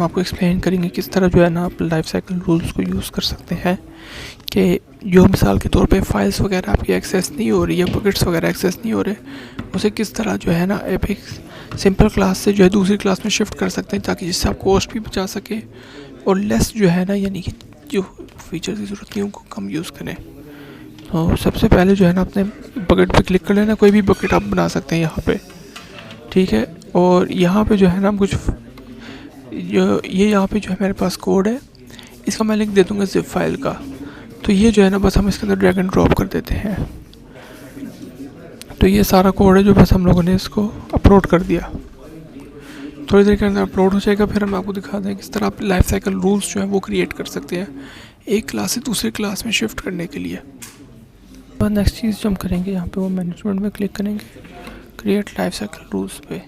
हम आपको एक्सप्लेन करेंगे किस तरह जो है ना आप लाइफ साइकिल रूल्स को यूज़ कर सकते हैं कि जो मिसाल के तौर पे फाइल्स वगैरह आपकी एक्सेस नहीं हो रही या बकेट्स वगैरह एक्सेस नहीं हो रहे, उसे किस तरह जो है ना एक सिंपल क्लास से जो है दूसरी क्लास में शिफ्ट कर सकते हैं ताकि जिससे आप कॉस्ट भी बचा सके और लेस जो है ना यानी कि जो फीचर्स की ज़रूरत नहीं उनको कम यूज़ करें। तो सबसे पहले जो है ना अपने बकेट पे क्लिक कर लेना, कोई भी बकेट आप बना सकते हैं यहाँ पे, ठीक है। और यहाँ पे जो है ना हम कुछ जो ये यहाँ पे जो है मेरे पास कोड है, इसका मैं लिंक दे दूँगा जिप फाइल का। तो ये जो है ना बस हम इसके अंदर ड्रैग एंड ड्रॉप कर देते हैं। तो ये सारा कोड है जो बस हम लोगों ने इसको अपलोड कर दिया, थोड़ी देर के अंदर अपलोड हो जाएगा। फिर हम आपको दिखा दें किस तरह आप लाइफ साइकिल रूल्स जो है वो क्रिएट कर सकते हैं एक क्लास से दूसरी क्लास में शिफ्ट करने के लिए। बाद नेक्स्ट चीज़ जो हम करेंगे यहाँ पे वो मैनेजमेंट में क्लिक करेंगे, क्रिएट लाइफ साइकिल रूल्स पे।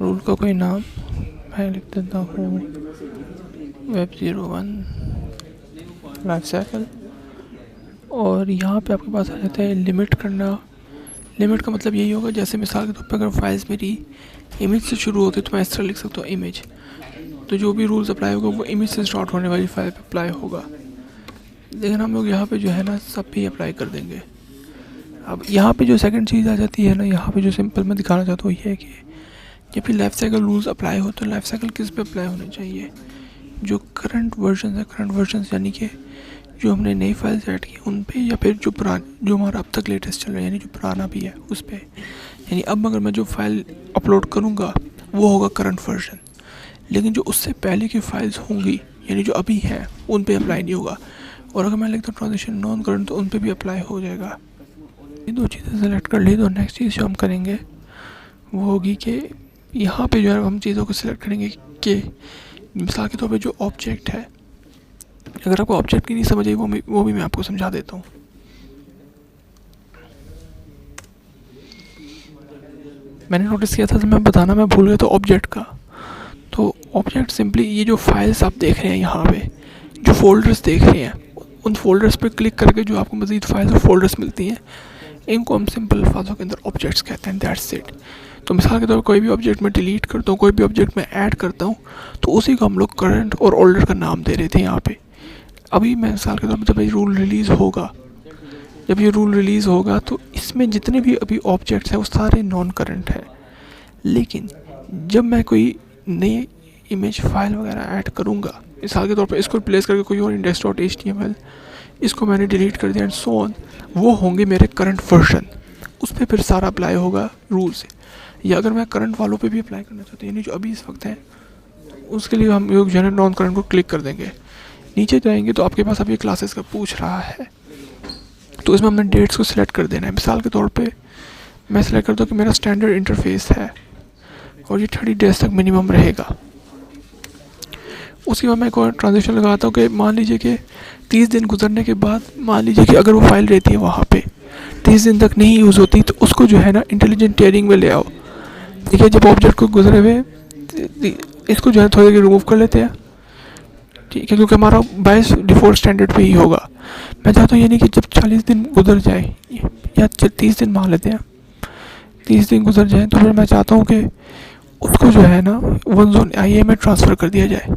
रूल का कोई नाम मैं लिख देता हूँ Web01 लाइफ साइकिल। और यहाँ पे आपके पास आ जाता है लिमिट करना। लिमिट का मतलब यही होगा, जैसे मिसाल के तौर पर अगर फाइल्स मेरी इमेज से शुरू होती है तो मैं इस तरह लिख सकता हूँ इमेज, तो जो भी रूल्स अप्लाई होगा वो इमेज से स्टार्ट होने वाली फाइल पे अप्लाई होगा। लेकिन हम लोग यहाँ पे जो है ना सब पे अप्लाई कर देंगे। अब यहाँ पे जो सेकंड चीज़ आ जाती है ना, यहाँ पे जो सिंपल मैं दिखाना चाहता हूँ ये है कि जब भी लाइफ साइकिल रूल्स अप्लाई हो तो लाइफ साइकिल किस पे अप्लाई होने चाहिए, जो करंट वर्जन है, करंट वर्जन यानी कि जो हमने नई फाइल्स ऐड की उन पे, या फिर जो हमारा अब तक लेटेस्ट चल रहा है यानी जो पुराना भी है उस पर। यानी अब अगर मैं जो फाइल अपलोड करूँगा वो होगा करंट वर्जन, लेकिन जो उससे पहले की फाइल्स होंगी यानी जो अभी हैं उन पे अप्लाई नहीं होगा। और अगर मैं लिखता हूँ ट्रांजिशन नॉन करंट तो उन पे भी अप्लाई हो जाएगा। ये दो चीज़ें सेलेक्ट कर ली तो नेक्स्ट चीज़ जो हम करेंगे वो होगी कि यहाँ पे जो है हम चीज़ों को सिलेक्ट करेंगे कि मिसाल के तौर पे जो ऑब्जेक्ट है, अगर आपको ऑब्जेक्ट की नहीं समझ आई वो भी मैं आपको समझा देता हूँ। मैंने नोटिस किया था तो मैं बताना मैं भूल गया तो ऑब्जेक्ट का। तो ऑब्जेक्ट सिंपली ये जो फाइल्स आप देख रहे हैं यहाँ पे, जो फोल्डर्स देख रहे हैं, उन फोल्डर्स पे क्लिक करके जो आपको मज़ीद फाइल्स और फोल्डर्स मिलती हैं इनको हम सिंपल अल्फाजों के अंदर ऑब्जेक्ट्स कहते हैं, दैट्स इट। तो मिसाल के तौर पर कोई भी ऑब्जेक्ट मैं डिलीट करता हूँ, कोई भी ऑब्जेक्ट मैं ऐड करता हूँ तो उसी को हम लोग करंट और ओल्डर का नाम दे रहे थे यहाँ पे। अभी मैं मिसाल के तौर पर जब ये रूल रिलीज़ होगा, जब ये रूल रिलीज़ होगा तो इसमें जितने भी अभी ऑब्जेक्ट्स हैं वो सारे नॉन करंट हैं। लेकिन जब मैं कोई नई इमेज फाइल वगैरह ऐड करूँगा, मिसाल के तौर पर इसको रिप्लेस करके कोई और index.html, इसको मैंने डिलीट कर दिया एंड सो ऑन, वो होंगे मेरे करंट वर्जन, उस पर फिर सारा अप्लाई होगा रूल्स। या अगर मैं करंट वालों पे भी अप्लाई करना चाहता हूँ यानी जो अभी इस वक्त हैं, उसके लिए हम लोग जो है नॉन करंट को क्लिक कर देंगे। नीचे जाएंगे तो आपके पास अभी क्लासेस का पूछ रहा है, तो इसमें हमने डेट्स को सिलेक्ट कर देना है। मिसाल के तौर पे मैं सिलेक्ट करता हूँ कि मेरा स्टैंडर्ड इंटरफेस है और ये 30 डेज तक मिनिमम रहेगा। उसके बाद मैं एक और ट्रांजेक्शन लगाता हूँ कि मान लीजिए कि 30 दिन गुजरने के बाद मान लीजिए कि अगर वो फाइल रहती है वहाँ पे 30 दिन तक नहीं यूज़ होती तो उसको जो है ना इंटेलिजेंट टेयरिंग में ले आओ। ठीक है, जब ऑब्जेक्ट को गुजरे हुए इसको जो है थोड़ी देर रिमूव कर लेते हैं, ठीक है, क्योंकि हमारा बायस डिफ़ॉल्ट स्टैंडर्ड पे ही होगा। मैं चाहता हूँ यानी कि जब 40 दिन गुजर जाए या 30 दिन मान लेते हैं, 30 दिन गुजर जाए तो फिर मैं चाहता हूँ कि उसको जो है ना OneZone IA में ट्रांसफ़र कर दिया जाए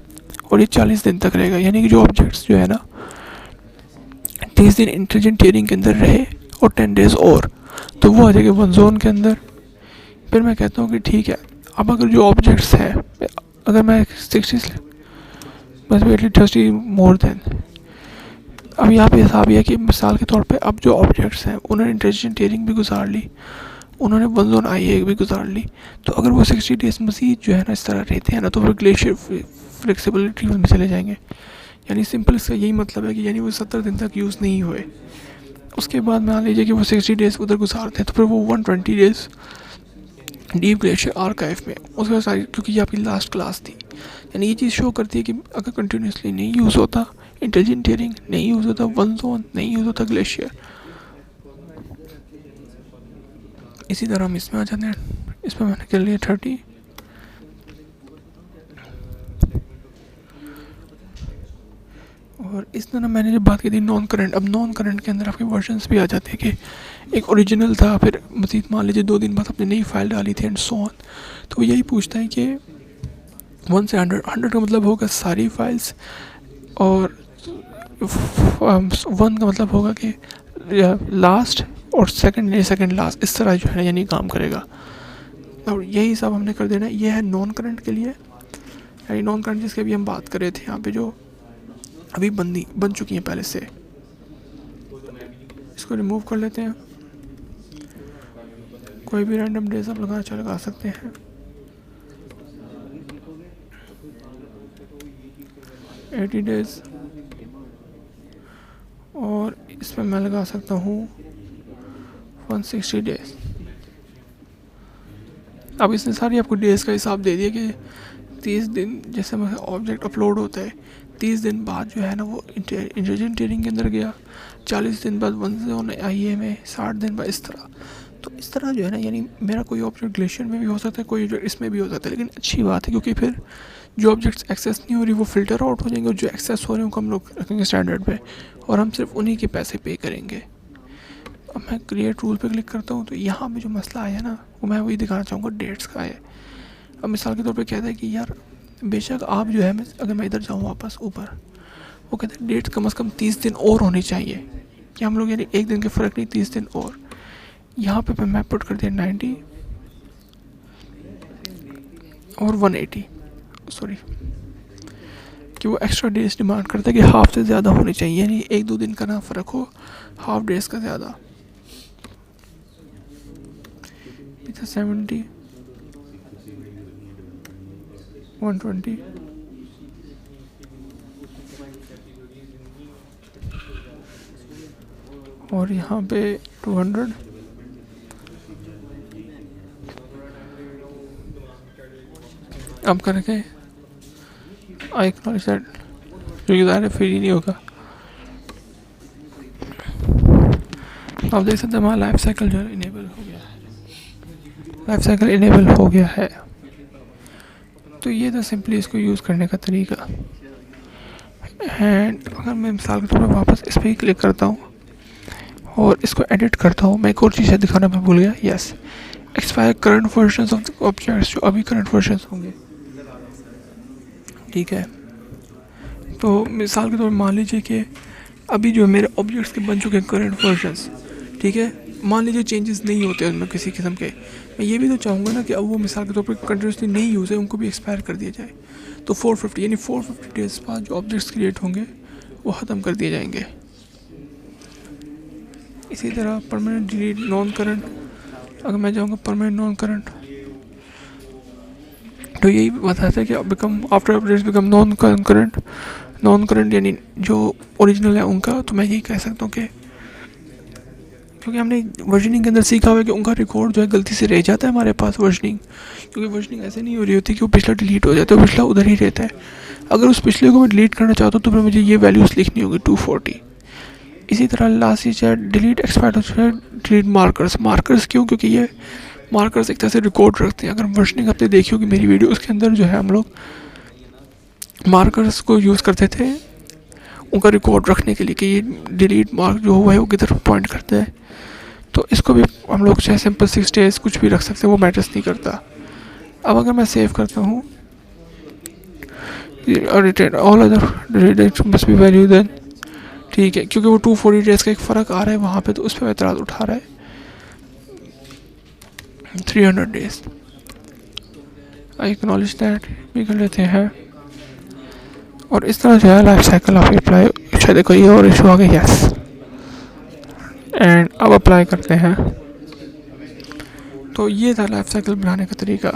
और ये 40 दिन तक रहेगा। यानी कि जो ऑब्जेक्ट्स जो है ना 30 दिन इंटेलिजेंट टियरिंग के अंदर रहे और 10 डेज़ और, तो वो आ जाएगा OneZone के अंदर। फिर मैं कहता हूँ कि ठीक है, अब अगर जो ऑब्जेक्ट्स हैं, अगर मैं 60 बस वेटली 30 मोर देन, अब यहाँ पे हिसाब यह है कि मिसाल के तौर पे अब जो ऑब्जेक्ट्स हैं उन्होंने इंटेलिजेंट टियरिंग भी गुजार ली, उन्होंने OneZone IA भी गुजार ली, तो अगर वो 60 डेज़ मज़ीद जो है ना इस तरह रहते हैं ना तो फिर ग्लेशियर फ्लेक्सिबिलिटी में चले जाएंगे। यानी सिंपल इसका यही मतलब है कि यानी वो 70 दिन तक यूज़ नहीं हुए, उसके बाद मान लीजिए कि वो 60 डेज़ उधर गुजारते हैं तो फिर वो 120 डेज़ डीप ग्लेशियर आर्काइव में उसके सारी, क्योंकि ये आपकी लास्ट क्लास थी। यानी ये चीज़ शो करती है कि अगर कंटिन्यूसली नहीं यूज़ होता इंटेलिजेंट टियरिंग, नहीं यूज़ होता OneZone, नहीं यूज़ होता ग्लेशियर। इसी तरह हम इसमें आ जाते हैं, इसमें मैंने कर लिया 30। और इस तरह मैंने जब बात की थी नॉन करंट, अब नॉन करंट के अंदर आपके वर्जन्स भी आ जाते हैं कि एक ओरिजिनल था, फिर मज़ीद मान लीजिए 2 दिन बाद अपनी नई फाइल डाली थी एंड सो ऑन। तो वो यही पूछता है कि 1 से 100 का मतलब होगा सारी फाइल्स, और 1 का मतलब होगा कि लास्ट, और सेकंड लास्ट, इस तरह जो है यानी काम करेगा। और यही सब हमने कर देना है। ये है नॉन करंट के लिए, यानी नॉन करंट जिसके अभी हम बात कर रहे थे यहाँ पे, जो अभी बन चुकी हैं पहले से। इसको रिमूव कर लेते हैं। कोई भी रैंडम डेज आप लगा सकते हैं। एटी डेज, और इसमें मैं लगा सकता हूँ 160 डेज। अब इसने सारी आपको डेज का हिसाब दे दिया कि 30 दिन, जैसे ऑब्जेक्ट अपलोड होता है 30 दिन बाद जो है ना वो इंटेलिजेंट टेयरिंग के अंदर गया, 40 दिन बाद वन आईए में, 60 दिन बाद, इस तरह। तो इस तरह जो है ना, यानी मेरा कोई ऑब्जेक्ट ग्लेशियर में भी हो सकता है, कोई ऑब्जेक्ट इसमें भी हो सकता है। लेकिन अच्छी बात है क्योंकि फिर जो ऑब्जेक्ट्स एक्सेस नहीं हो रही वो फिल्टर आउट हो जाएंगे, और जो एक्सेस हो रहे हैं उनको हम लोग रखेंगे स्टैंडर्ड पे, और हम सिर्फ उन्हीं के पैसे पे करेंगे। अब मैं क्रिएट रूल पे क्लिक करता हूँ, तो यहाँ पे जो मसला आया ना वो मैं वही दिखाना चाहूँगा, डेट्स का है। अब मिसाल के तौर पे कहता है कि यार बेशक आप जो है, अगर मैं इधर जाऊँ वापस ऊपर, वो कहते हैं डेट्स कम से कम 30 दिन और होनी चाहिए, कि हम लोग यानी एक दिन के फ़र्क नहीं, 30 दिन और। यहाँ पे मैं पुट कर दिया 90 और 180, सॉरी, कि वो एक्स्ट्रा डेज डिमांड करता है कि हाफ से ज़्यादा होनी चाहिए, यानी 1-2 दिन का ना फ़र्क हो, हाफ डेज का ज़्यादा। 70, 120, और यहाँ पे 200, अब करके आई एक्नॉलेज दैट, जो कि ज़्यादा फ्री नहीं होगा। आप देख सकते हैं हमारा लाइफ साइकिल जो है इनेबल हो गया है, लाइफ साइकिल इनेबल हो गया है। तो ये था सिंपली इसको यूज़ करने का तरीका। एंड अगर मैं मिसाल के तौर पर वापस इस पर ही क्लिक करता हूँ और इसको एडिट करता हूँ, मैं एक और चीज़ दिखाना मैं भूल गया, yes, expire current versions of the objects, जो अभी करंट वर्जन्स होंगे, ठीक है। तो मिसाल के तौर पर मान लीजिए कि अभी जो मेरे ऑब्जेक्ट्स के बन चुके हैं करंट वर्जन्स, ठीक है, मान लीजिए चेंजेस नहीं होते उनमें किसी किस्म के, मैं ये भी तो चाहूँगा ना कि अब वो मिसाल के तौर पर कंटिन्यूसली नहीं यूज़ है, उनको भी एक्सपायर कर दिया जाए। तो 450 यानी 450 डेज बाद जो ऑब्जेक्ट्स क्रिएट होंगे वो ख़त्म कर दिए जाएंगे। इसी तरह परमानेंट डिलीट नॉन करंट, अगर मैं जाऊँगा परमानेंट नॉन करंट, तो यही बताता है कि become after updates become non current यानी जो ओरिजिनल है उनका। तो मैं यही कह सकता हूँ कि क्योंकि हमने वर्जनिंग के अंदर सीखा हुआ है कि उनका रिकॉर्ड जो है गलती से रह जाता है हमारे पास वर्जनिंग, क्योंकि वर्जनिंग ऐसे नहीं हो रही होती कि वो पिछला डिलीट हो जाता है, पिछला उधर ही रहता है। अगर उस पिछले को मैं डिलीट करना चाहता हूँ तो फिर मुझे ये वैल्यूज़ लिखनी होगी 240। इसी तरह लास्ट चीज़ है डिलीट एक्सपायर्ड, डिलीट मार्कर्स क्यों, क्योंकि ये मार्कर्स एक तरह से रिकॉर्ड रखते हैं। अगर वर्जनिंग आपने देखी होगी मेरी वीडियो, उसके अंदर जो है हम लोग मार्कर्स को यूज़ करते थे उनका रिकॉर्ड रखने के लिए कि ये डिलीट मार्क जो हुआ है वो किधर पॉइंट करता है। तो इसको भी हम लोग चाहे सिंपल 6 डेज कुछ भी रख सकते हैं, वो मैटर्स नहीं करता। अब अगर मैं सेव करता हूँ all other dates must be value then, ठीक है, क्योंकि वो 240 डेज का एक फ़र्क आ रहा है वहाँ पे, तो उस पर एतराज़ उठा रहा है 300 डेज। आई एक्नॉलेज दैट भी कर लेते हैं, और इस तरह जो है लाइफ साइकिल आप अप्लाई, अच्छा देखो ये और इशू आ गया, यस, एंड अब अप्लाई करते हैं। तो ये था लाइफ साइकिल बनाने का तरीका।